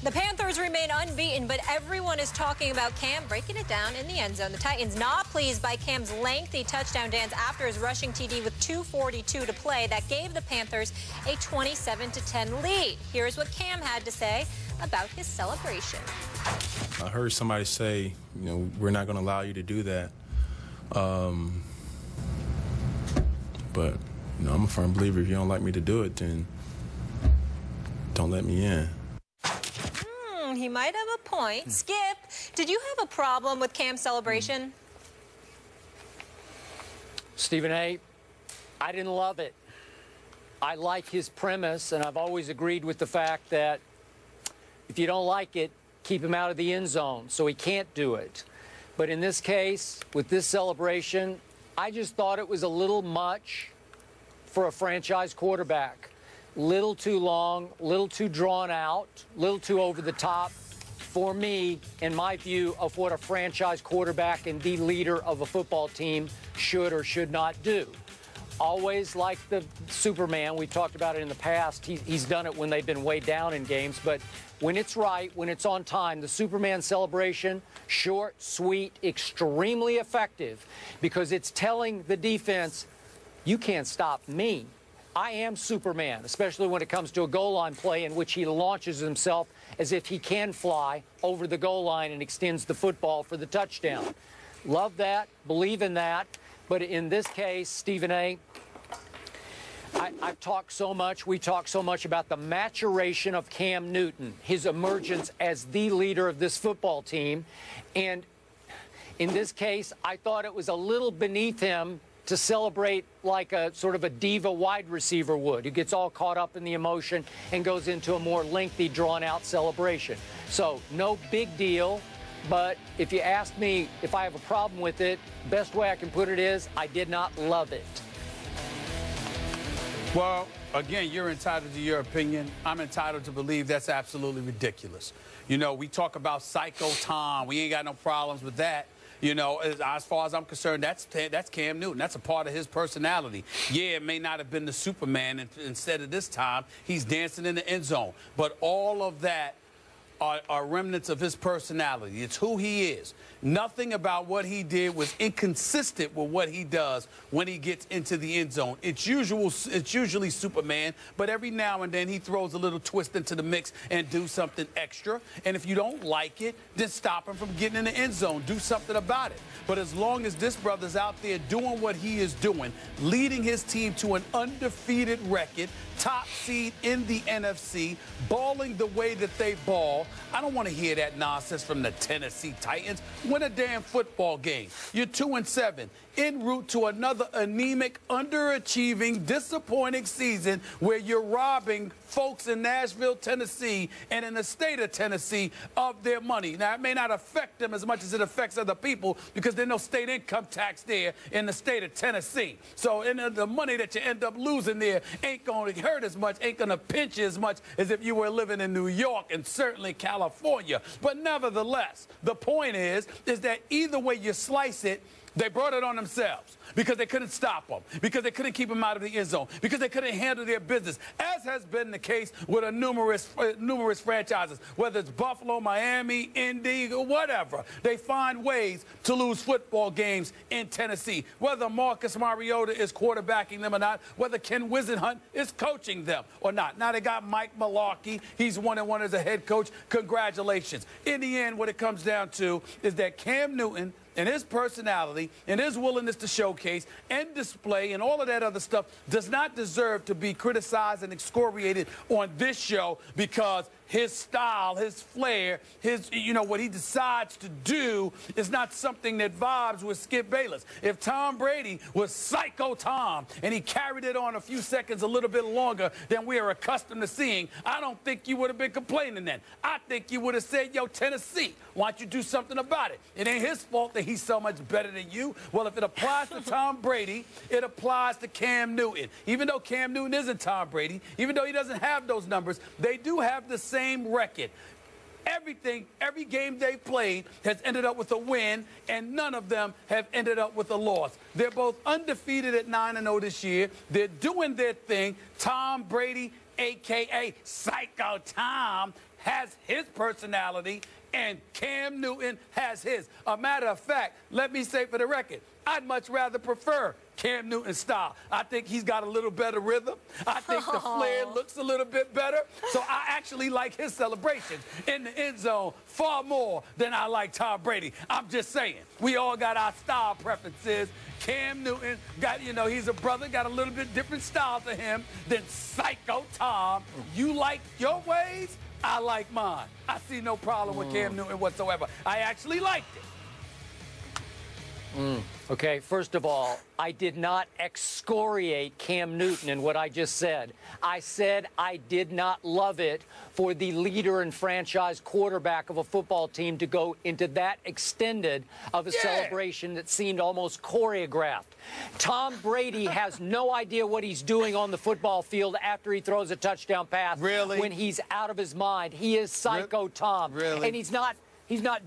The Panthers remain unbeaten, but everyone is talking about Cam breaking it down in the end zone. The Titans not pleased by Cam's lengthy touchdown dance after his rushing TD with 2:42 to play. That gave the Panthers a 27-10 lead. Here's what Cam had to say about his celebration. I heard somebody say, we're not going to allow you to do that. But, I'm a firm believer if you don't like me to do it, then don't let me in. He might have a point. Skip, did you have a problem with Cam's celebration? Stephen A., I didn't love it. I like his premise, and I've always agreed with the fact that if you don't like it, keep him out of the end zone, so he can't do it. But in this case, with this celebration, I just thought it was a little much for a franchise quarterback. Little too long, little too drawn out, little too over the top for me, in my view, of what a franchise quarterback and the leader of a football team should or should not do. Always like the Superman, we talked about it in the past, he's done it when they've been way down in games, but when it's right, when it's on time, the Superman celebration, short, sweet, extremely effective, because it's telling the defense, you can't stop me. I am Superman, especially when it comes to a goal line play in which he launches himself as if he can fly over the goal line and extends the football for the touchdown. Love that, believe in that. But in this case, Stephen A., I've talked so much, we talk so much about the maturation of Cam Newton, his emergence as the leader of this football team. And in this case, I thought it was a little beneath him to celebrate like a sort of a diva wide receiver would, who gets all caught up in the emotion and goes into a more lengthy, drawn-out celebration. So, no big deal, but if you ask me if I have a problem with it, best way I can put it is I did not love it. Well, again, you're entitled to your opinion. I'm entitled to believe that's absolutely ridiculous. We talk about Psycho Tom. We ain't got no problems with that. As far as I'm concerned, that's Cam Newton. That's a part of his personality. Yeah, it may not have been the Superman. Instead of this time, he's dancing in the end zone. But all of that are remnants of his personality. It's who he is. Nothing about what he did was inconsistent with what he does when he gets into the end zone. It's usually Superman, but every now and then he throws a little twist into the mix and do something extra. And if you don't like it, then stop him from getting in the end zone. Do something about it. But as long as this brother's out there doing what he is doing, leading his team to an undefeated record, top seed in the NFC, balling the way that they ball, I don't want to hear that nonsense from the Tennessee Titans. Win a damn football game. You're 2-7, en route to another anemic, underachieving, disappointing season where you're robbing folks in Nashville, Tennessee, and in the state of Tennessee of their money. Now, it may not affect them as much as it affects other people because there's no state income tax there in the state of Tennessee. So the money that you end up losing there ain't going to hurt as much, ain't going to pinch you as much as if you were living in New York and certainly California. But nevertheless, the point is that either way you slice it, they brought it on themselves because they couldn't stop them, because they couldn't keep them out of the end zone, because they couldn't handle their business, as has been the case with numerous franchises, whether it's Buffalo, Miami, Indy, or whatever. They find ways to lose football games in Tennessee, whether Marcus Mariota is quarterbacking them or not, whether Ken Wisenhunt is coaching them or not. Now they got Mike Mularkey. He's 1-1 as a head coach. Congratulations. In the end, what it comes down to is that Cam Newton and his personality and his willingness to showcase and display and all of that other stuff does not deserve to be criticized and excoriated on this show because his style, his flair, what he decides to do is not something that vibes with Skip Bayless. If Tom Brady was Psycho Tom and he carried it on a few seconds a little bit longer than we are accustomed to seeing, I don't think you would have been complaining then. I think you would have said, yo, Tennessee, why don't you do something about it? It ain't his fault that he's so much better than you. Well, if it applies to Tom Brady, it applies to Cam Newton. Even though Cam Newton isn't Tom Brady, even though he doesn't have those numbers, they do have the same record. Every game they've played has ended up with a win, and none of them have ended up with a loss. They're both undefeated at 9-0 this year. They're doing their thing. Tom Brady a.k.a. Psycho Tom, has his personality, and Cam Newton has his. A matter of fact, let me say for the record, I'd much rather prefer Cam Newton's style. I think he's got a little better rhythm. I think the flair looks a little bit better. So I actually like his celebrations in the end zone far more than I like Tom Brady. I'm just saying. We all got our style preferences. Cam Newton got, he's a brother, got a little bit different style to him than Psycho Tom. You like your ways, I like mine. I see no problem with Cam Newton whatsoever. I actually liked it. Okay, first of all, I did not excoriate Cam Newton in what I just said. I said I did not love it for the leader and franchise quarterback of a football team to go into that extended of a celebration that seemed almost choreographed. Tom Brady has no idea what he's doing on the football field after he throws a touchdown pass. Really? When he's out of his mind. He is Psycho Tom. Really? And he's not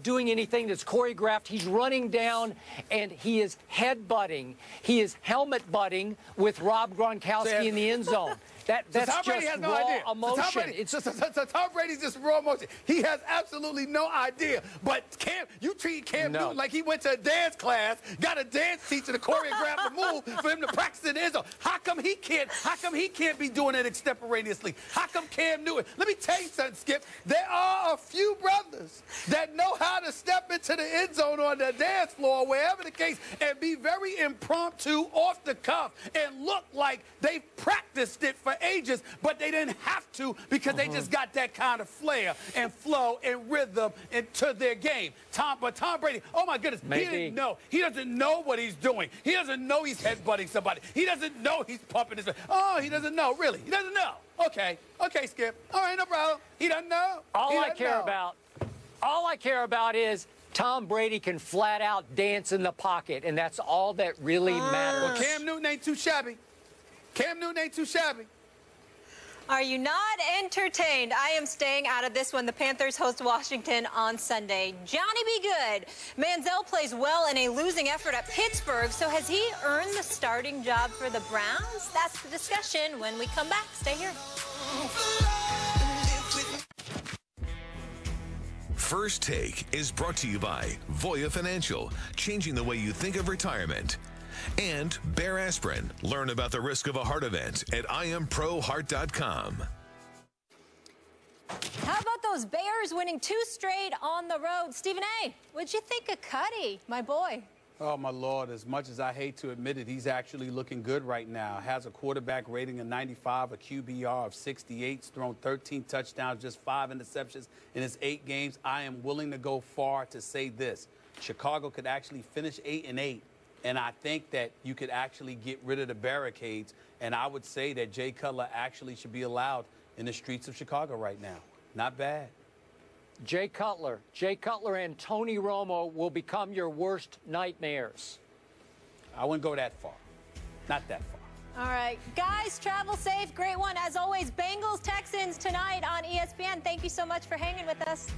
doing anything that's choreographed. He's running down, and he is head-butting. He is helmet-butting with Rob Gronkowski in the end zone. That's Tom Brady just has no raw idea. emotion. So Tom Brady's just raw emotion. He has absolutely no idea. But you treat Cam Newton like he went to a dance class, got a dance teacher to choreograph a move for him to practice in the end zone. How come he can't be doing it extemporaneously? How come Cam Newton? Let me tell you something, Skip. There are a few brothers that know how to step into the end zone on the dance floor, wherever the case, and be very impromptu, off the cuff, and look like they've practiced it for ages, but they didn't have to because they just got that kind of flair and flow and rhythm into their game. But Tom Brady, oh my goodness, he didn't know. He doesn't know what he's doing. He doesn't know he's headbutting somebody. He doesn't know he's pumping his. Oh, he doesn't know, really. He doesn't know. Okay, Skip. All right, no problem. He doesn't know. All I care about is Tom Brady can flat out dance in the pocket, and that's all that really matters. Well, Cam Newton ain't too shabby. Cam Newton ain't too shabby. Are you not entertained? I am staying out of this one. The Panthers host Washington on Sunday. Johnny be good. Manziel plays well in a losing effort at Pittsburgh. So has he earned the starting job for the Browns? That's the discussion when we come back. Stay here. First Take is brought to you by Voya Financial, changing the way you think of retirement. And Bear Aspirin. Learn about the risk of a heart event at IamProHeart.com. How about those Bears winning 2 straight on the road? Stephen A., what'd you think of Cuddy, my boy? Oh, my Lord, as much as I hate to admit it, he's actually looking good right now. Has a quarterback rating of 95, a QBR of 68, thrown 13 touchdowns, just 5 interceptions in his 8 games. I am willing to go far to say this. Chicago could actually finish 8-8. And I think that you could actually get rid of the barricades. And I would say that Jay Cutler actually should be allowed in the streets of Chicago right now. Not bad. Jay Cutler and Tony Romo will become your worst nightmares. I wouldn't go that far. Not that far. All right, guys, travel safe. Great one. As always, Bengals, Texans tonight on ESPN. Thank you so much for hanging with us.